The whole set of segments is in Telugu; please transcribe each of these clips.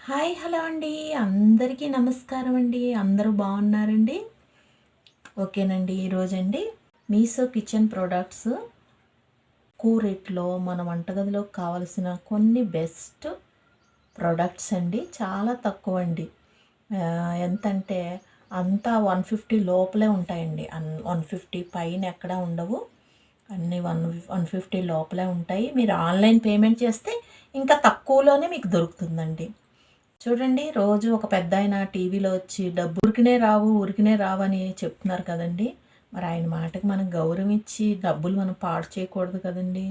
హాయ్ హలో అండి. అందరికీ నమస్కారం అండి. అందరూ బాగున్నారండి? ఓకేనండి. ఈరోజండి మీషో కిచెన్ ప్రోడక్ట్స్ రేట్లో మన వంటగదిలోకి కావాల్సిన కొన్ని బెస్ట్ ప్రోడక్ట్స్ అండి. చాలా తక్కువ అండి. ఎంతంటే అంతా 150 లోపలే ఉంటాయండి. 150 పైన ఎక్కడా ఉండవు. అన్నీ 150 లోపలే ఉంటాయి. మీరు ఆన్లైన్ పేమెంట్ చేస్తే ఇంకా తక్కువలోనే మీకు దొరుకుతుందండి. చూడండి, రోజు ఒక పెద్దాయన టీవీలో వచ్చి డబ్బు ఊరికనే రావని చెప్తున్నారు కదండి. మరి ఆయన మాటకి మనం గౌరవం ఇచ్చి డబ్బులు మనం పాడు చేయకూడదు కదండి.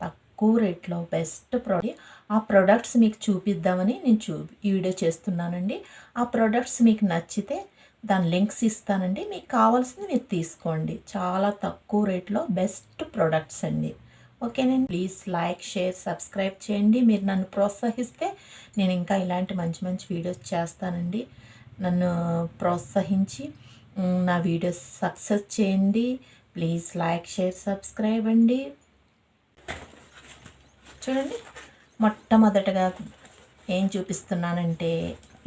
తక్కువ రేట్లో బెస్ట్ ప్రోడక్ట్, ఆ ప్రోడక్ట్స్ మీకు చూపిద్దామని నేను ఈ వీడియో చేస్తున్నానండి. ఆ ప్రోడక్ట్స్ మీకు నచ్చితే దాని లింక్స్ ఇస్తానండి. మీకు కావాల్సింది మీరు తీసుకోండి. చాలా తక్కువ రేట్లో బెస్ట్ ప్రోడక్ట్స్ అండి. ఓకేనండి. ప్లీజ్ లైక్, షేర్, సబ్స్క్రైబ్ చేయండి. మీరు నన్ను ప్రోత్సహిస్తే నేను ఇంకా ఇలాంటి మంచి మంచి వీడియోస్ చేస్తానండి. నన్ను ప్రోత్సహించి నా వీడియోస్ సక్సెస్ చేయండి. ప్లీజ్ లైక్, షేర్, సబ్స్క్రైబ్ అండి. చూడండి, మొట్టమొదటగా ఏం చూపిస్తున్నానంటే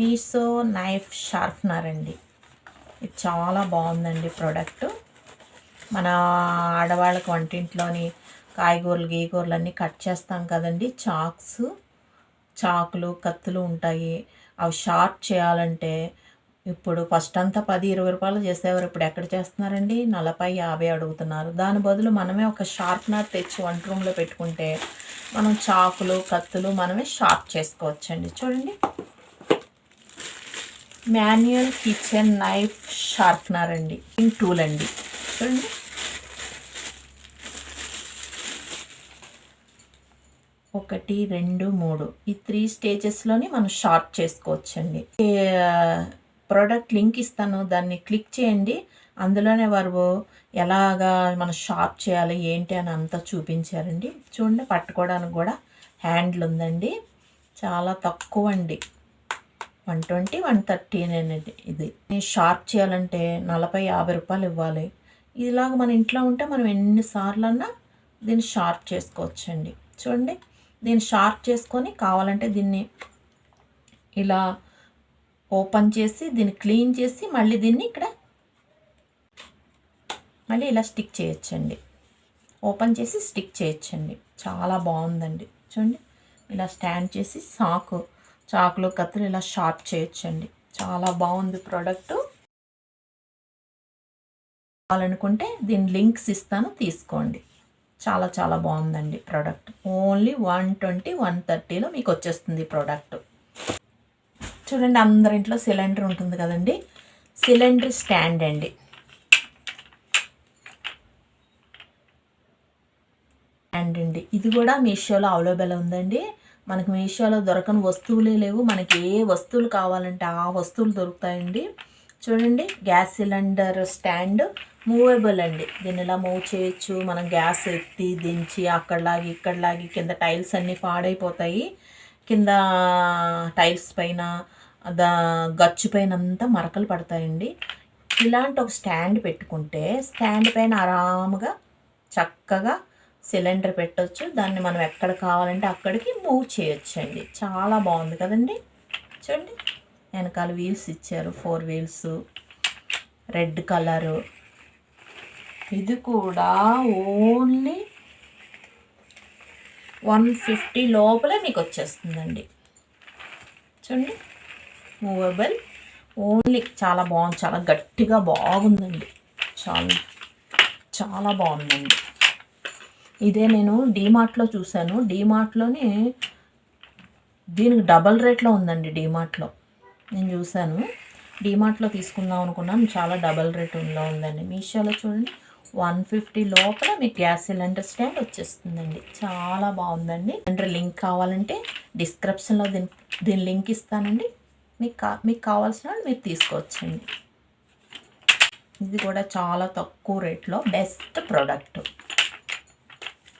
మీషో నైఫ్ షార్ప్నర్ అండి. ఇది చాలా బాగుందండి ప్రోడక్ట్. మన ఆడవాళ్ళకి వంటింట్లోని గీగూరలు అన్నీ కట్ చేస్తాం కదండి. చాకులు, కత్తులు ఉంటాయి. అవి షార్ప్ చేయాలంటే ఇప్పుడు ఫస్ట్ అంతా 10-20 రూపాయలు చేసేవారు. ఇప్పుడు ఎక్కడ చేస్తున్నారండి? 40-50 అడుగుతున్నారు. దాని బదులు మనమే ఒక షార్ప్నర్ తెచ్చి వంట రూమ్లో పెట్టుకుంటే మనం చాకులు, కత్తులు మనమే షార్ప్ చేసుకోవచ్చండి. చూడండి, మాన్యువల్ కిచెన్ నైఫ్ షార్ప్నర్ అండి. టూల్ అండి. చూడండి, 1, 2, 3 ఈ 3 స్టేజెస్లోని మనం షార్ప్ చేసుకోవచ్చండి. ప్రోడక్ట్ లింక్ ఇస్తాను, దాన్ని క్లిక్ చేయండి. అందులోనే వారు ఎలాగా మనం షార్ప్ చేయాలి ఏంటి అని అంతా చూపించారండి. చూడండి, పట్టుకోవడానికి కూడా హ్యాండిల్ ఉందండి. చాలా తక్కువ అండి, 120, 130 ఇది. షార్ప్ చేయాలంటే 40-50 రూపాయలు ఇవ్వాలి. ఇలాగ మన ఇంట్లో ఉంటే మనం ఎన్నిసార్లన్నా దీన్ని షార్ప్ చేసుకోవచ్చండి. చూడండి, దీన్ని షార్ప్ చేసుకొని కావాలంటే దీన్ని ఇలా ఓపెన్ చేసి దీన్ని క్లీన్ చేసి మళ్ళీ దీన్ని ఇక్కడ మళ్ళీ ఇలా స్టిక్ చేయొచ్చండి. ఓపెన్ చేసి స్టిక్ చేయొచ్చండి. చాలా బాగుందండి. చూడండి, ఇలా స్టాండ్ చేసి చాకులు, కత్తులు ఇలా షార్ప్ చేయొచ్చండి. చాలా బాగుంది ప్రోడక్ట్. కావాలనుకుంటే దీని లింక్స్ ఇస్తాను, తీసుకోండి. చాలా చాలా బాగుందండి ప్రోడక్ట్. ఓన్లీ 120, 130లో మీకు వచ్చేస్తుంది ప్రోడక్ట్. చూడండి, అందరింట్లో సిలిండర్ ఉంటుంది కదండి. సిలిండర్ స్టాండ్ అండి. ఇది కూడా మీషోలో అవైలబుల్ ఉందండి. మనకి మీషోలో దొరకని వస్తువులే లేవు. మనకి ఏ వస్తువులు కావాలంటే ఆ వస్తువులు దొరుకుతాయండి. చూడండి, గ్యాస్ సిలిండర్ స్టాండ్ మూవబుల్ అండి. దీన్ని ఇలా మూవ్ చేయొచ్చు. మనం గ్యాస్ ఎత్తి దించి అక్కడలాగి ఇక్కడలాగి కింద టైల్స్ అన్నీ పాడైపోతాయి. కింద టైల్స్ పైన గచ్చు పైన అంతా మరకలు పడతాయండి. ఇలాంటి ఒక స్టాండ్ పెట్టుకుంటే స్టాండ్ పైన ఆరాముగా చక్కగా సిలిండర్ పెట్టవచ్చు. దాన్ని మనం ఎక్కడ కావాలంటే అక్కడికి మూవ్ చేయొచ్చండి. చాలా బాగుంది కదండి. చూడండి, వెనకాల వీల్స్ ఇచ్చారు, 4 వీల్స్, రెడ్ కలరు. ఇది కూడా ఓన్లీ 150 లోపలే మీకు వచ్చేస్తుందండి. చూడండి, మూవబుల్, ఓన్లీ. చాలా బాగుంది, చాలా గట్టిగా బాగుందండి. చాలా బాగుందండి. ఇదే నేను డీమార్ట్లో చూశాను. డీమార్ట్లోనే దీనికి డబల్ రేట్లో ఉందండి. డీమార్ట్లో నేను చూశాను. డీమార్ట్లో తీసుకుందాం అనుకున్నాను, చాలా డబల్ రేట్లో ఉందండి. మీషోలో చూడండి, 150 లోపల మీకు గ్యాస్ సిలిండర్ స్టాండ్ వచ్చేస్తుందండి. చాలా బాగుందండి. సిలిండర్ లింక్ కావాలంటే డిస్క్రిప్షన్లో దీని లింక్ ఇస్తానండి. మీకు కావాల్సిన మీరు తీసుకోవచ్చండి. ఇది కూడా చాలా తక్కువ రేట్లో బెస్ట్ ప్రోడక్ట్.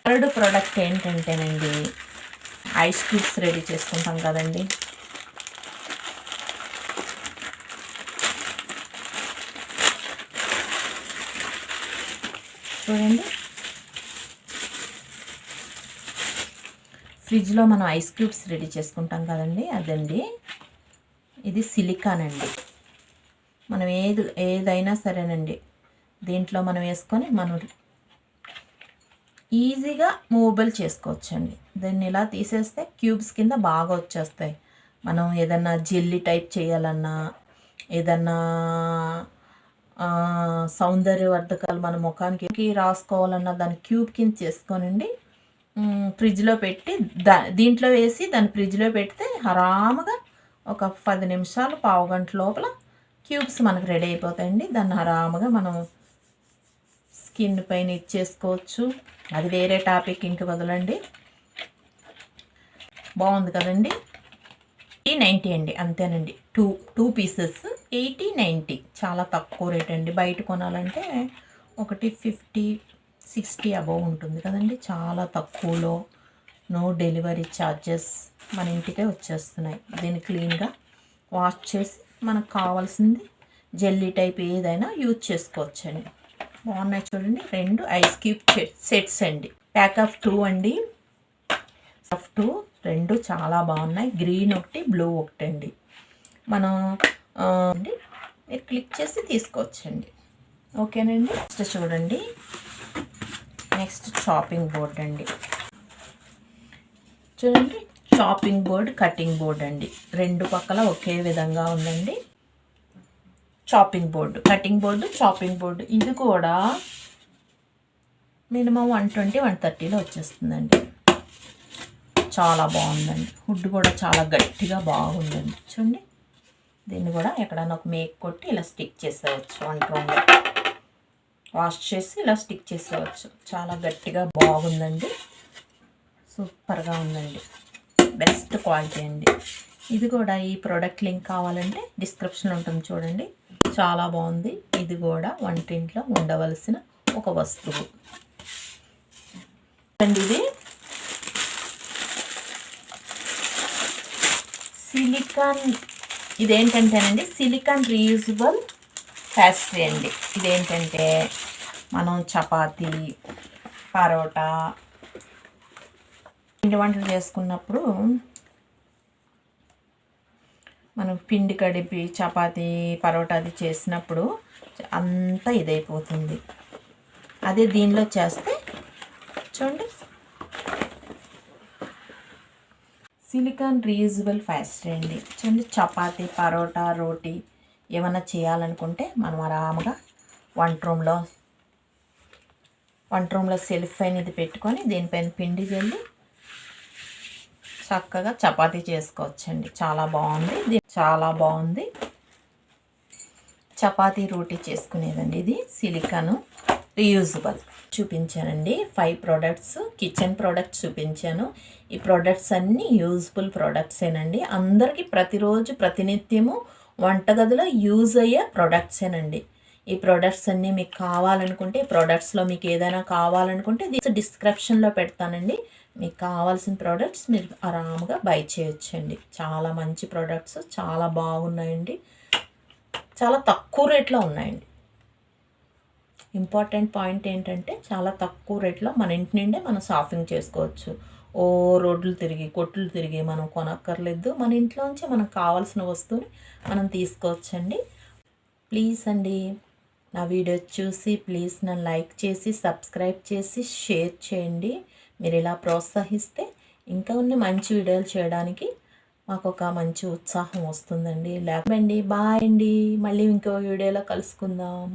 థర్డ్ ప్రోడక్ట్ ఏంటంటేనండి, ఐస్ క్యూబ్స్ రెడీ చేసుకుంటాం కదండి. చూడండి, ఫ్రిడ్జ్లో మనం ఐస్ క్యూబ్స్ రెడీ చేసుకుంటాం కదండి, అదండి. ఇది సిలికాన్ అండి. మనం ఏదైనా సరేనండి దీంట్లో మనం వేసుకొని మనం ఈజీగా మూవబుల్ చేసుకోవచ్చండి. దీన్ని ఇలా తీసేస్తే క్యూబ్స్ కింద బాగా వచ్చేస్తాయి. మనం ఏదన్నా జెల్లీ టైప్ చేయాలన్నా, ఏదన్నా సౌందర్యవర్ధకాలు మన ముఖానికి రాసుకోవాలన్నా దాన్ని క్యూబ్ కింద చేసుకోనండి ఫ్రిడ్జ్లో పెట్టి దీంట్లో వేసి దాన్ని ఫ్రిడ్జ్లో పెడితే ఆరాముగా ఒక 10 నిమిషాలు, పావు గంట లోపల క్యూబ్స్ మనకు రెడీ అయిపోతాయండి. దాన్ని ఆరాముగా మనం స్కిన్ పైన ఇచ్చేసుకోవచ్చు. అది వేరే టాపిక్, ఇంక వదలండి. బాగుంది కదండి. 80-90 అండి, అంతేనండి. టూ పీసెస్ 80-90, చాలా తక్కువ రేట్ అండి. బయట కొనాలంటే ఒకటి 50-60 అబవ్ ఉంటుంది కదండి. చాలా తక్కువలో, నో డెలివరీ ఛార్జెస్, మన ఇంటికే వచ్చేస్తున్నాయి. దీన్ని క్లీన్గా వాష్ చేసి మనకు కావాల్సింది జెల్లీ టైప్ ఏదైనా యూజ్ చేసుకోవచ్చండి. బాగున్నాయి చూడండి. 2 ఐస్ క్యూబ్ సెట్స్ అండి. ప్యాక్ ఆఫ్ 2 అండి. ఆఫ్ 2 2 చాలా బాగున్నాయి. గ్రీన్ ఒకటి, బ్లూ ఒకటి అండి. మనం అండి మీరు క్లిక్ చేసి తీసుకోవచ్చండి. ఓకేనండి. నెక్స్ట్ చూడండి, నెక్స్ట్ చాపింగ్ బోర్డ్ అండి. చూడండి, చాపింగ్ బోర్డ్, కటింగ్ బోర్డ్ అండి. 2 పక్కల ఒకే విధంగా ఉందండి. Chopping board, cutting board, chopping board. ఇది కూడా మినిమం 120-130లో వచ్చేస్తుందండి. చాలా బాగుందండి. వుడ్ కూడా చాలా గట్టిగా బాగుందండి. చూడండి, దీన్ని కూడా ఎక్కడైనా ఒక మేక్ కొట్టి ఇలా స్టిక్ చేసేవచ్చు. వంటరూమ్లో వాష్ చేసి ఇలా స్టిక్ చేసేవచ్చు. చాలా గట్టిగా బాగుందండి. సూపర్గా ఉందండి. బెస్ట్ క్వాలిటీ అండి. ఇది కూడా, ఈ ప్రోడక్ట్ లింక్ కావాలంటే డిస్క్రిప్షన్ ఉంటుంది చూడండి. చాలా బాగుంది. ఇది కూడా వంటింట్లో ఉండవలసిన ఒక వస్తువు అండి. ఇది సిలికాన్, ఇదేంటంటేనండి సిలికాన్ రీయూజబుల్ ప్యాస్ట్రీ అండి. ఇదేంటంటే మనం చపాతీ, పరోటా, పిండి వంటలు చేసుకున్నప్పుడు మనం పిండి కడిపి చపాతీ, పరోటా అది చేసినప్పుడు అంతా ఇదైపోతుంది. అదే దీనిలో చేస్తే చూడండి, సిలికాన్ రీయూజబుల్ ప్యాస్ట్రీ అండి. చూడండి, చపాతీ, పరోటా, రోటీ ఏమైనా చేయాలనుకుంటే మనం ఆరాముగా వంట రూమ్లో సెల్ఫ్ పైన ఇది పెట్టుకొని దీనిపైన పిండి జల్లి చక్కగా చపాతీ చేసుకోవచ్చండి. చాలా బాగుంది. చాలా బాగుంది. చపాతీ రోటీ చేసుకునేదండి. ఇది సిలికాను రీయూజబుల్. చూపించానండి 5 ప్రోడక్ట్స్, కిచెన్ ప్రోడక్ట్స్ చూపించాను. ఈ ప్రోడక్ట్స్ అన్నీ యూజ్ఫుల్ ప్రోడక్ట్సేనండి. అందరికీ ప్రతిరోజు ప్రతినిత్యము వంటగదిలో యూజ్ అయ్యే ప్రోడక్ట్సేనండి. ఈ ప్రోడక్ట్స్ అన్నీ మీకు కావాలనుకుంటే, ఈ ప్రోడక్ట్స్లో మీకు ఏదైనా కావాలనుకుంటే డిస్క్రిప్షన్లో పెడతానండి. మీకు కావాల్సిన ప్రోడక్ట్స్ మీరు ఆరాముగా బై చేయొచ్చండి. చాలా మంచి ప్రోడక్ట్స్, చాలా బాగున్నాయండి. చాలా తక్కువ రేట్లో ఉన్నాయండి. ఇంపార్టెంట్ పాయింట్ ఏంటంటే చాలా తక్కువ రేట్లో మన ఇంటి నుండే మనం షాపింగ్ చేసుకోవచ్చు. రోడ్లు తిరిగి, కొట్లు తిరిగి మనం కొనక్కర్లేదు. మన ఇంట్లోంచి మనకు కావాల్సిన వస్తువుని మనం తీసుకోవచ్చండి. ప్లీజ్ అండి, నా వీడియో చూసి ప్లీజ్ నన్ను లైక్ చేసి, సబ్స్క్రైబ్ చేసి, షేర్ చేయండి. మీరు ఇలా ప్రోత్సహిస్తే ఇంకా ఉన్న మంచి వీడియోలు చేయడానికి మాకు ఒక మంచి ఉత్సాహం వస్తుందండి. లేకపోండి. బాయ్ అండి. మళ్ళీ ఇంకో వీడియోలో కలుసుకుందాం.